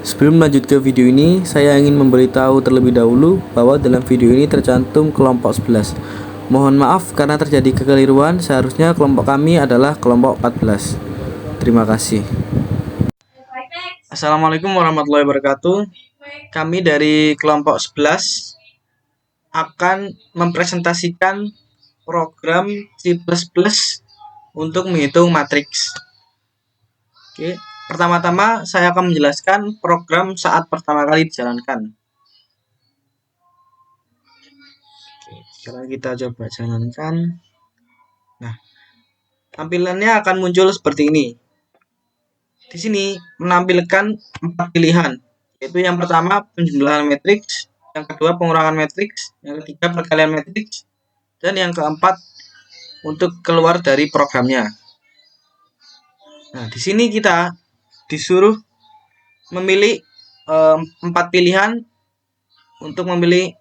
Sebelum lanjut ke video ini, saya ingin memberitahu terlebih dahulu bahwa dalam video ini tercantum kelompok 11. Mohon maaf karena terjadi kekeliruan, seharusnya kelompok kami adalah kelompok 14. Terima kasih. Assalamualaikum warahmatullahi wabarakatuh. Kami dari kelompok 11 akan mempresentasikan program C++ untuk menghitung matriks. Oke, pertama-tama saya akan menjelaskan program saat pertama kali dijalankan. Oke, sekarang kita coba jalankan. Nah, tampilannya akan muncul seperti ini. Di sini menampilkan 4 pilihan, yaitu yang pertama penjumlahan matriks, yang kedua pengurangan matriks, yang ketiga perkalian matriks, dan yang keempat untuk keluar dari programnya. Nah, di sini kita disuruh memilih 4 pilihan untuk memilih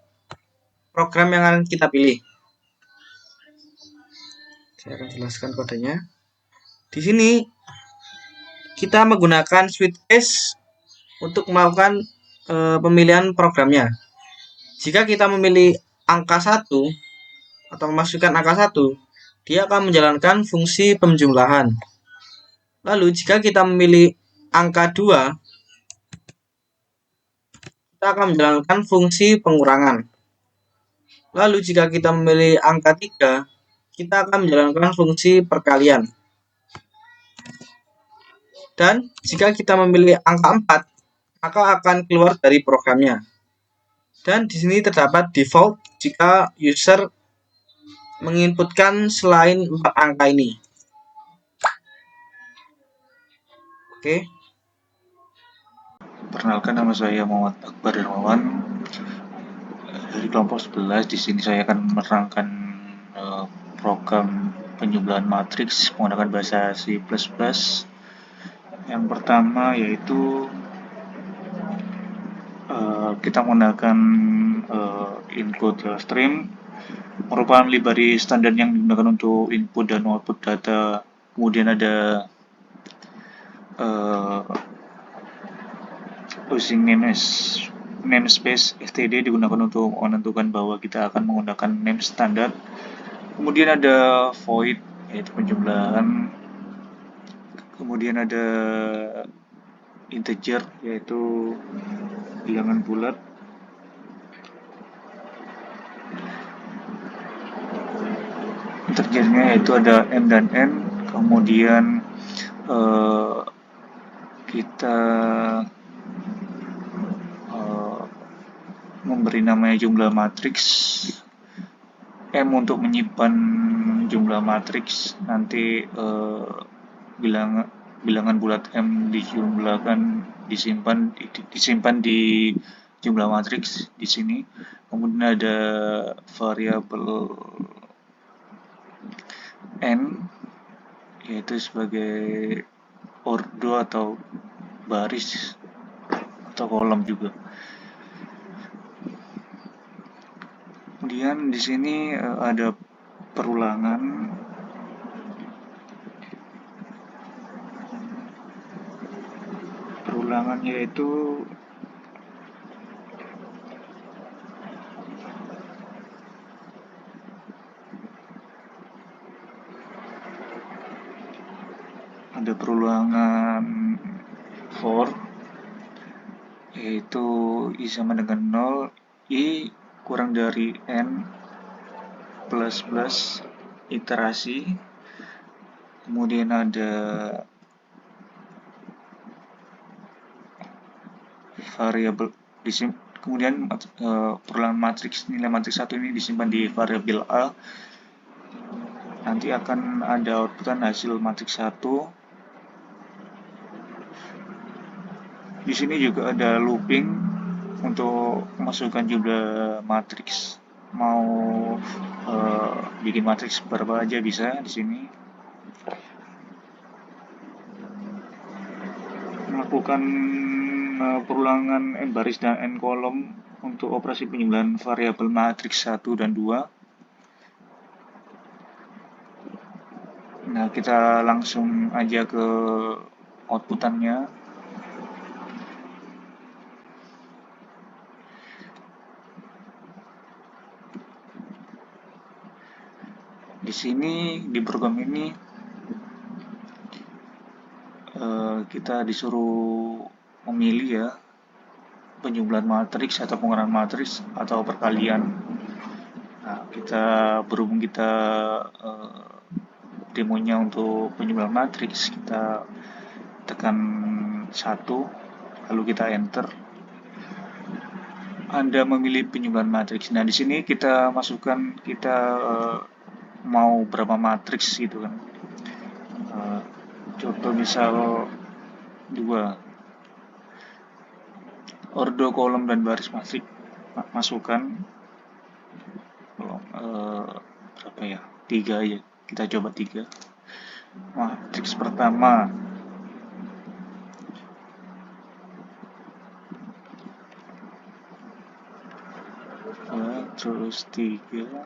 program yang akan kita pilih. Saya akan jelaskan kodenya. Di sini kita menggunakan switch case untuk melakukan pemilihan programnya. Jika kita memilih angka 1 atau memasukkan angka 1, dia akan menjalankan fungsi penjumlahan. Lalu jika kita memilih angka 2, kita akan menjalankan fungsi pengurangan. Lalu jika kita memilih angka 3, kita akan menjalankan fungsi perkalian. Dan jika kita memilih angka 4, maka akan keluar dari programnya. Dan di sini terdapat default jika user menginputkan selain 4 angka ini. Oke. Perkenalkan, nama saya Muhammad Akbar Darmawan dari kelompok 11. Di sini saya akan menerangkan program penjumlahan matriks menggunakan bahasa C++. Yang pertama yaitu kita menggunakan input stream, merupakan library standar yang digunakan untuk input dan output data. Kemudian ada using namespace std digunakan untuk menentukan bahwa kita akan menggunakan name standar. Kemudian ada void, yaitu penjumlahan. Kemudian ada integer, yaitu bilangan bulat. Integernya yaitu ada m dan n. Kemudian kita memberi namanya jumlah matriks. M untuk menyimpan jumlah matriks, nanti bilangan bulat M disimpan di jumlah matriks di sini. Kemudian ada variabel n, yaitu sebagai ordo atau baris atau kolom juga. Kemudian di sini ada perulangan. Perulangan yaitu ada perulangan for, yaitu i sama dengan 0, i kurang dari n plus iterasi. Kemudian ada variabel kemudian perulangan matriks, nilai matriks 1 ini disimpan di variabel a. Nanti akan ada outputan hasil matriks 1. Di sini juga ada looping untuk memasukkan jumlah matriks. Mau bikin matriks berapa aja bisa di sini. Melakukan perulangan n baris dan n kolom untuk operasi penjumlahan variabel matriks 1 dan 2. Nah, kita langsung aja ke outputannya. sini di program ini kita disuruh memilih ya penjumlahan matriks atau pengurangan matriks atau perkalian. Nah, berhubung kita demonya untuk penjumlahan matriks, kita tekan 1, lalu kita enter. Anda memilih penjumlahan matriks. Nah, di sini kita masukkan mau berapa matriks gitu kan. Contoh misal 2. Ordo kolom dan baris matriks masukkan berapa ya? 3 ya. Kita coba 3. Matriks pertama. Terus 3.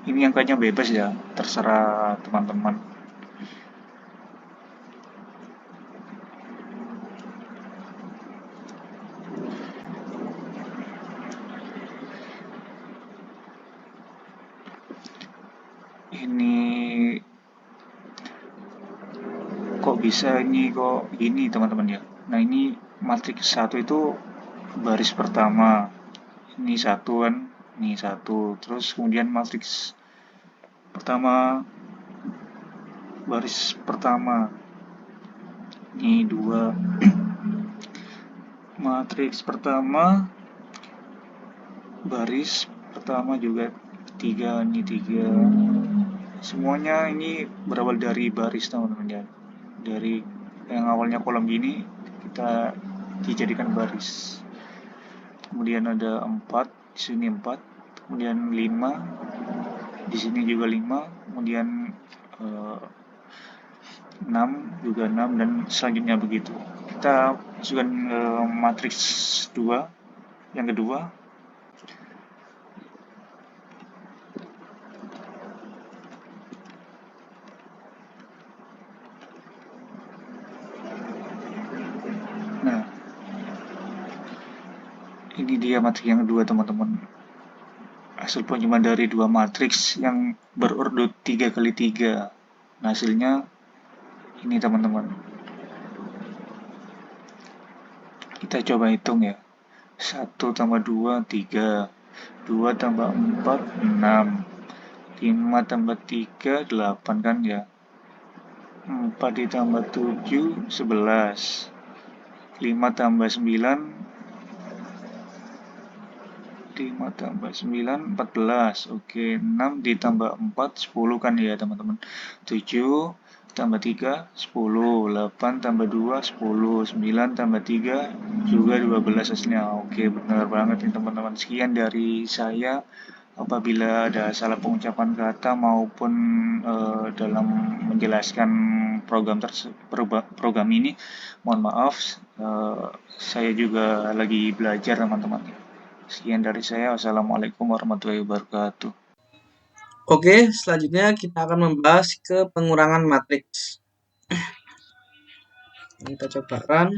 Ini angkanya bebas ya, terserah teman-teman. Ini kok bisa kok gini teman-teman ya. Nah, ini matriks 1 itu baris pertama. Ini 1 kan, ini 1. Terus kemudian matriks pertama baris pertama. Ini 2. Matriks pertama baris pertama juga 3, ini 3. Semuanya ini berawal dari baris teman-teman ya. Dari yang awalnya kolom gini kita dijadikan baris. Kemudian ada 4, di sini 4, kemudian 5, di sini juga 5, kemudian 6 juga 6 dan selanjutnya begitu. Kita masukkan matriks 2 yang kedua. Nah, ini dia matriks yang kedua teman-teman. Hasil penjumlahan dari 2 matriks yang berordo 3 kali 3. Nah, hasilnya ini teman-teman. Kita coba hitung ya. 1 tambah 2, 3. 2 tambah 4, 6. 5 tambah 3, 8 kan ya. 4 ditambah 7, 11. 5 tambah 9, 5 tambah 9, 14. Oke, 6 ditambah 4, 10 kan ya teman-teman. 7 tambah 3, 10. 8 tambah 2, 10. 9 tambah 3, juga 12 hasilnya. Oke, benar banget nih teman-teman. Sekian dari saya. Apabila ada salah pengucapan kata maupun dalam menjelaskan program ini, mohon maaf. Saya juga lagi belajar teman-teman. Sekian dari saya. Wassalamualaikum warahmatullahi wabarakatuh. Oke, selanjutnya kita akan membahas ke pengurangan matriks. Kita coba run.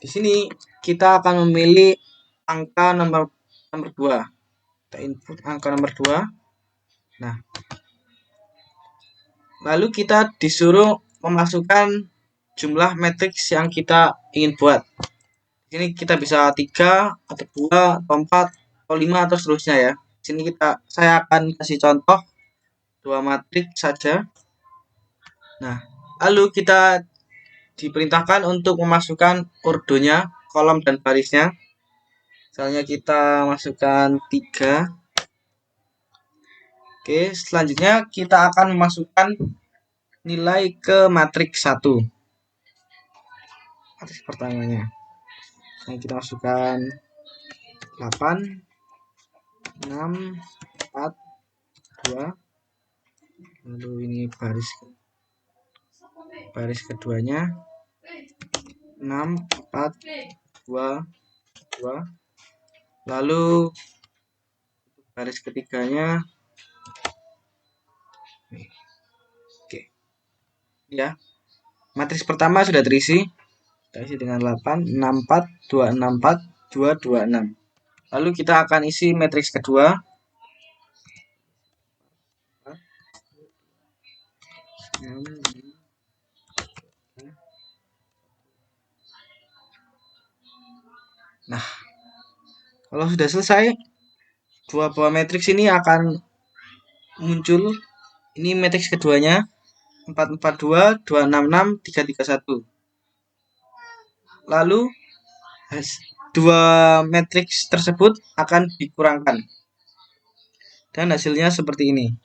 Di sini kita akan memilih angka nomor 2. Kita input angka nomor 2. Nah, lalu kita disuruh memasukkan jumlah matriks yang kita ingin buat. Di sini kita bisa 3 atau 2 atau 4 atau 5 atau seterusnya ya. Di sini saya akan kasih contoh 2 matriks saja. Nah, lalu kita diperintahkan untuk memasukkan ordonya, kolom dan barisnya. Misalnya kita masukkan 3. Oke, selanjutnya kita akan memasukkan nilai ke matriks 1. Matriks pertamanya. Nah, kita masukkan 8, 6, 4, 2. Lalu ini baris keduanya 6, 4, 2, 2. Lalu baris ketiganya oke. Ya. Matriks pertama sudah terisi. Kita isi dengan 8, 64, 264, 226. Lalu kita akan isi matriks kedua. Nah, kalau sudah selesai, dua buah matriks ini akan muncul. Ini matriks keduanya, 442, 266, 331. Lalu dua matriks tersebut akan dikurangkan. Dan hasilnya seperti ini.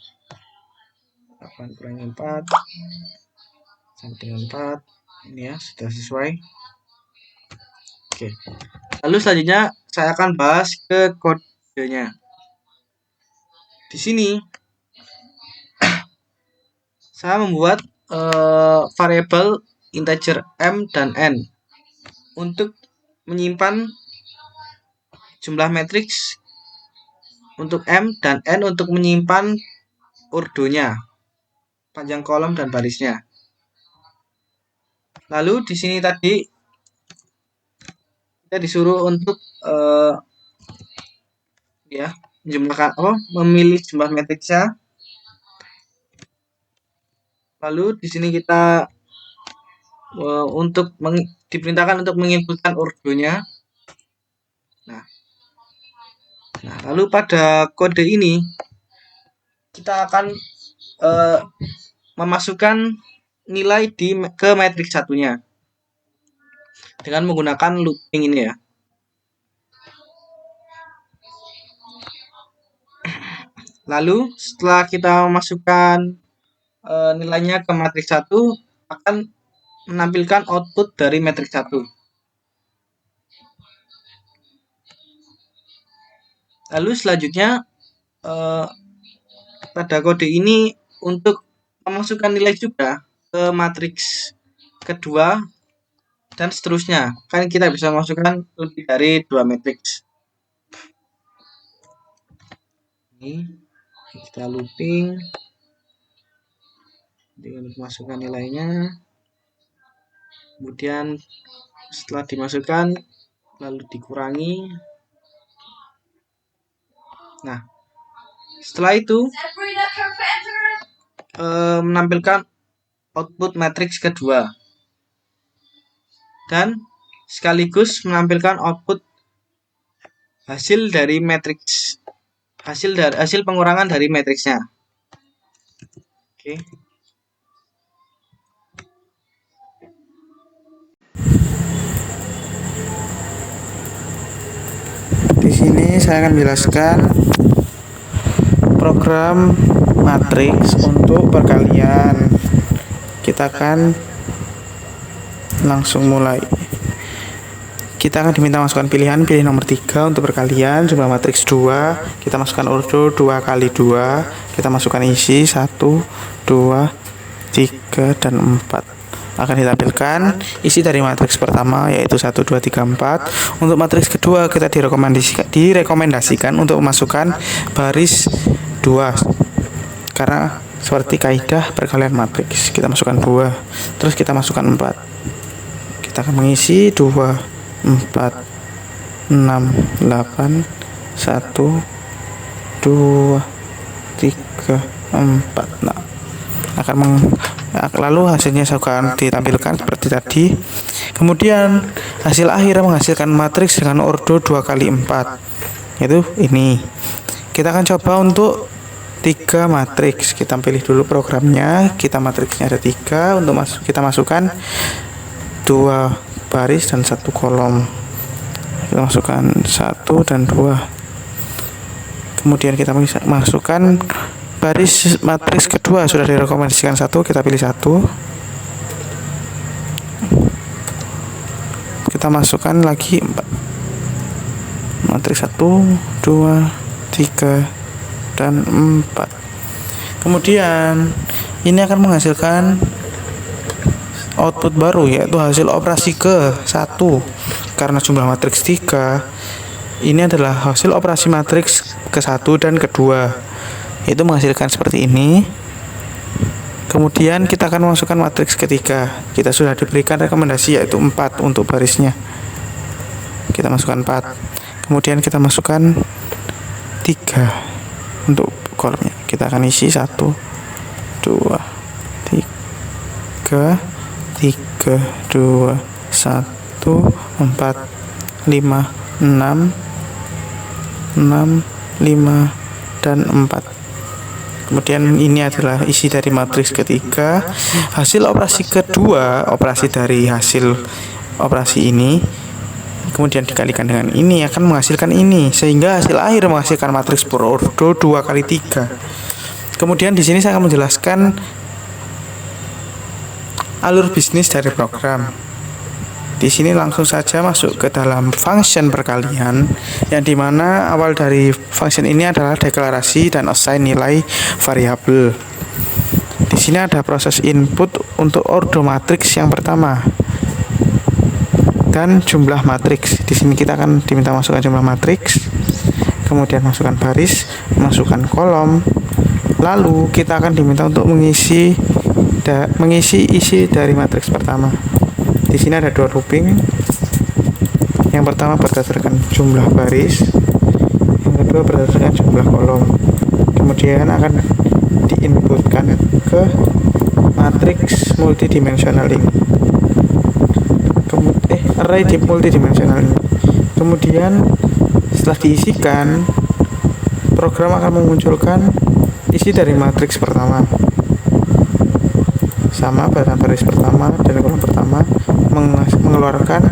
8 kurangi 4 sama dengan 4. Ini ya, sudah sesuai. Oke. Lalu selanjutnya saya akan bahas ke kodenya. Di sini saya membuat variabel integer m dan n untuk menyimpan jumlah matriks untuk m dan n untuk menyimpan ordonya, panjang kolom dan barisnya. Lalu di sini tadi kita disuruh untuk menjumlahkan memilih jumlah matriksnya. Lalu di sini kita diperintahkan untuk menginputkan ordonya. Nah, lalu pada kode ini kita akan memasukkan nilai ke matriks satunya dengan menggunakan looping ini ya. Lalu setelah kita masukkan nilainya ke matriks 1, akan menampilkan output dari matriks 1. Lalu selanjutnya pada kode ini untuk memasukkan nilai juga ke matriks kedua dan seterusnya. Kan kita bisa masukkan lebih dari 2 matriks. Ini kita looping dengan masukkan nilainya. Kemudian setelah dimasukkan lalu dikurangi. Nah, setelah itu menampilkan output matriks kedua dan sekaligus menampilkan output hasil dari matriks hasil pengurangan dari matriksnya. Oke. Di sini saya akan menjelaskan program matriks untuk perkalian. Kita akan langsung mulai. Kita akan diminta masukkan pilih nomor 3 untuk perkalian, jumlah matriks 2, kita masukkan ordo 2 kali 2, kita masukkan isi 1, 2, 3, dan 4. Akan ditampilkan isi dari matriks pertama yaitu 1, 2, 3, 4. Untuk matriks kedua kita direkomendasikan untuk memasukkan baris 2 karena seperti kaidah perkalian matriks. Kita masukkan 2, terus kita masukkan 4. Kita akan mengisi 2, 4, 6, 8, 1, 2, 3, 4. Nah, lalu hasilnya akan ditampilkan seperti tadi. Kemudian hasil akhir menghasilkan matriks dengan ordo 2 kali 4, yaitu ini. Kita akan coba untuk 3 matriks. Kita pilih dulu programnya. Kita matriksnya ada 3. Untuk kita masukkan 2 baris dan 1 kolom. Kita masukkan 1 dan 2. Kemudian kita masukkan baris matriks kedua, sudah direkomendasikan 1, kita pilih 1. Kita masukkan lagi 4. Matriks 1, 2, 3, dan 4. Kemudian ini akan menghasilkan output baru yaitu hasil operasi ke 1 karena jumlah matriks 3. Ini adalah hasil operasi matriks ke 1 dan kedua, itu menghasilkan seperti ini. Kemudian kita akan masukkan matriks ketiga. Kita sudah diberikan rekomendasi yaitu 4 untuk barisnya. Kita masukkan 4. Kemudian kita masukkan 3 untuk kolomnya. Kita akan isi 1, 2, 3, 3, 3, 2, 1, 4, 5, 6, 6, 5, dan 4. Kemudian ini adalah isi dari matriks ketiga. Hasil operasi kedua, operasi dari hasil operasi ini kemudian dikalikan dengan ini akan menghasilkan ini, sehingga hasil akhir menghasilkan matriks berordo 2 kali 3. Kemudian di sini saya akan menjelaskan alur bisnis dari program. Di sini langsung saja masuk ke dalam function perkalian, yang dimana awal dari function ini adalah deklarasi dan assign nilai variabel. Di sini ada proses input untuk ordo matriks yang pertama dan jumlah matriks. Di sini kita akan diminta masukkan jumlah matriks, kemudian masukkan baris, masukkan kolom, lalu kita akan diminta untuk mengisi isi dari matriks pertama. Di sini ada 2 looping. Yang pertama berdasarkan jumlah baris, yang kedua berdasarkan jumlah kolom. Kemudian akan diinputkan ke matriks multidimensional ini. Array multidimensional ini. Kemudian setelah diisikan, program akan memunculkan isi dari matriks pertama. Sama pada baris pertama dan kolom pertama mengeluarkan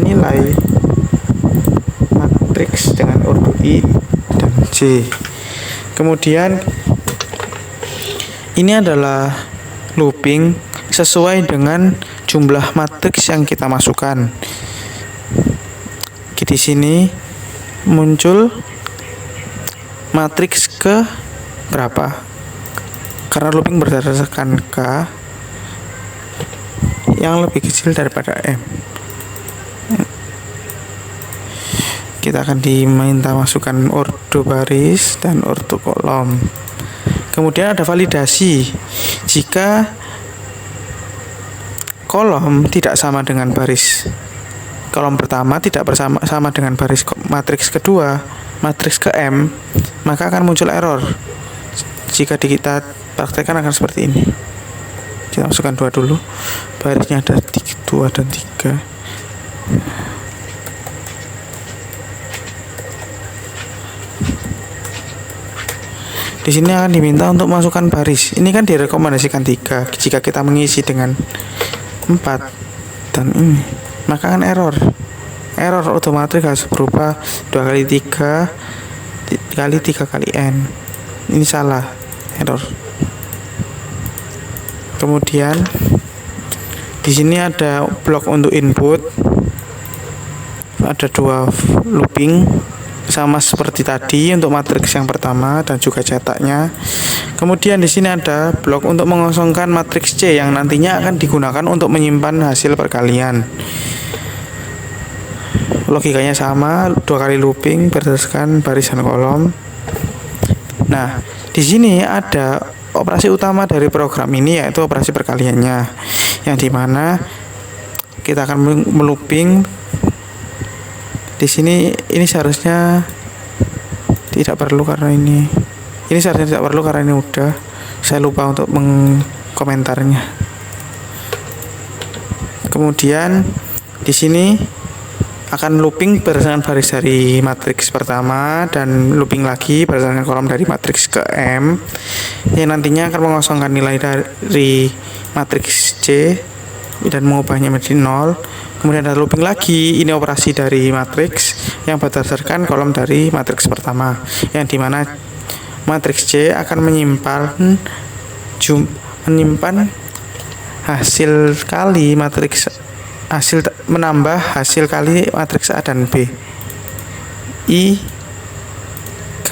nilai matriks dengan ordo I dan J. Kemudian ini adalah looping sesuai dengan jumlah matriks yang kita masukkan. Di sini muncul matriks ke berapa? Karena looping berdasarkan K yang lebih kecil daripada M. Kita akan diminta masukkan ordo baris dan ordo kolom. Kemudian ada validasi. Jika kolom tidak sama dengan baris kolom pertama, tidak sama dengan baris matriks kedua, matriks ke M, maka akan muncul error. Jika kita praktekkan akan seperti ini. Kita masukkan 2 dulu. Barisnya ada 2 dan 3. Di sini akan diminta untuk masukkan baris. Ini kan direkomendasikan 3. Jika kita mengisi dengan 4 dan ini, maka akan error. Error otomatis harus berupa 2 kali 3 kali 3 kali n. Ini salah, error. Kemudian di sini ada blok untuk input, ada 2 looping sama seperti tadi untuk matriks yang pertama dan juga cetaknya. Kemudian di sini ada blok untuk mengosongkan matriks C yang nantinya akan digunakan untuk menyimpan hasil perkalian. Logikanya sama, 2 kali looping berdasarkan baris dan kolom. Nah, di sini ada operasi utama dari program ini, yaitu operasi perkaliannya, yang dimana kita akan melooping. Di sini ini seharusnya tidak perlu karena ini seharusnya tidak perlu karena ini udah saya lupa untuk mengkomentarnya. Kemudian di sini akan looping berdasarkan baris dari matriks pertama dan looping lagi berdasarkan kolom dari matriks ke M, yang nantinya akan mengosongkan nilai dari matriks C dan mengubahnya menjadi 0. Kemudian ada looping lagi, ini operasi dari matriks yang berdasarkan kolom dari matriks pertama, yang dimana matriks C akan menyimpan hasil kali matriks menambah hasil kali matriks A dan B, I, K,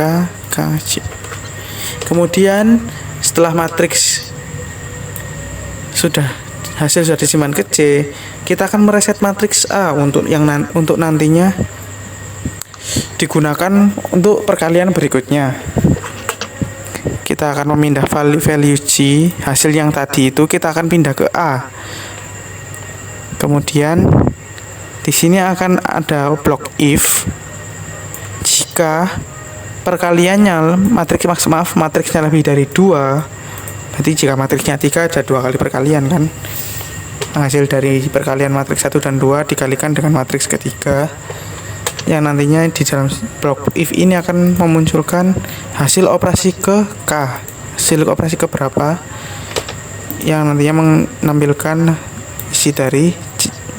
K, J. Kemudian setelah matriks hasil sudah disimpan ke C, kita akan mereset matriks A untuk nantinya digunakan untuk perkalian berikutnya. Kita akan memindah value G, hasil yang tadi itu kita akan pindah ke A. Kemudian di sini akan ada blok if. Jika perkaliannya matriksnya lebih dari 2, Berarti jika matriksnya 3 ada 2 kali perkalian kan. Hasil dari perkalian matriks 1 dan 2 dikalikan dengan matriks ketiga, yang nantinya di dalam blok if ini akan memunculkan hasil operasi ke K. Hasil operasi ke berapa? Yang nantinya menampilkan isi dari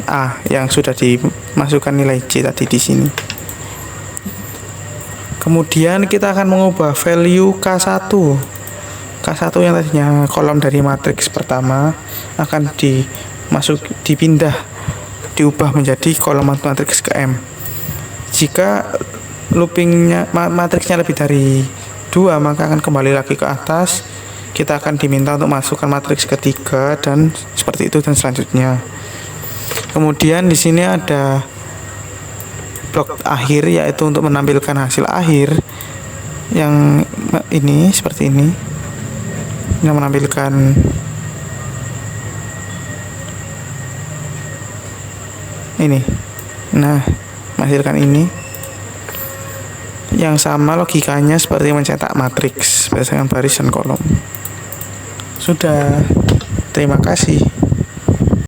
A yang sudah dimasukkan nilai C tadi di sini. Kemudian kita akan mengubah value K1. K1 yang tadinya kolom dari matriks pertama akan diubah menjadi kolom matriks ke M. Jika loopingnya matriksnya lebih dari 2, maka akan kembali lagi ke atas. Kita akan diminta untuk masukkan matriks ketiga dan seperti itu dan selanjutnya. Kemudian di sini ada blok akhir, yaitu untuk menampilkan hasil akhir yang ini seperti ini, yang menampilkan ini. Nah, menghasilkan ini yang sama logikanya seperti mencetak matriks berdasarkan baris dan kolom. Sudah, terima kasih.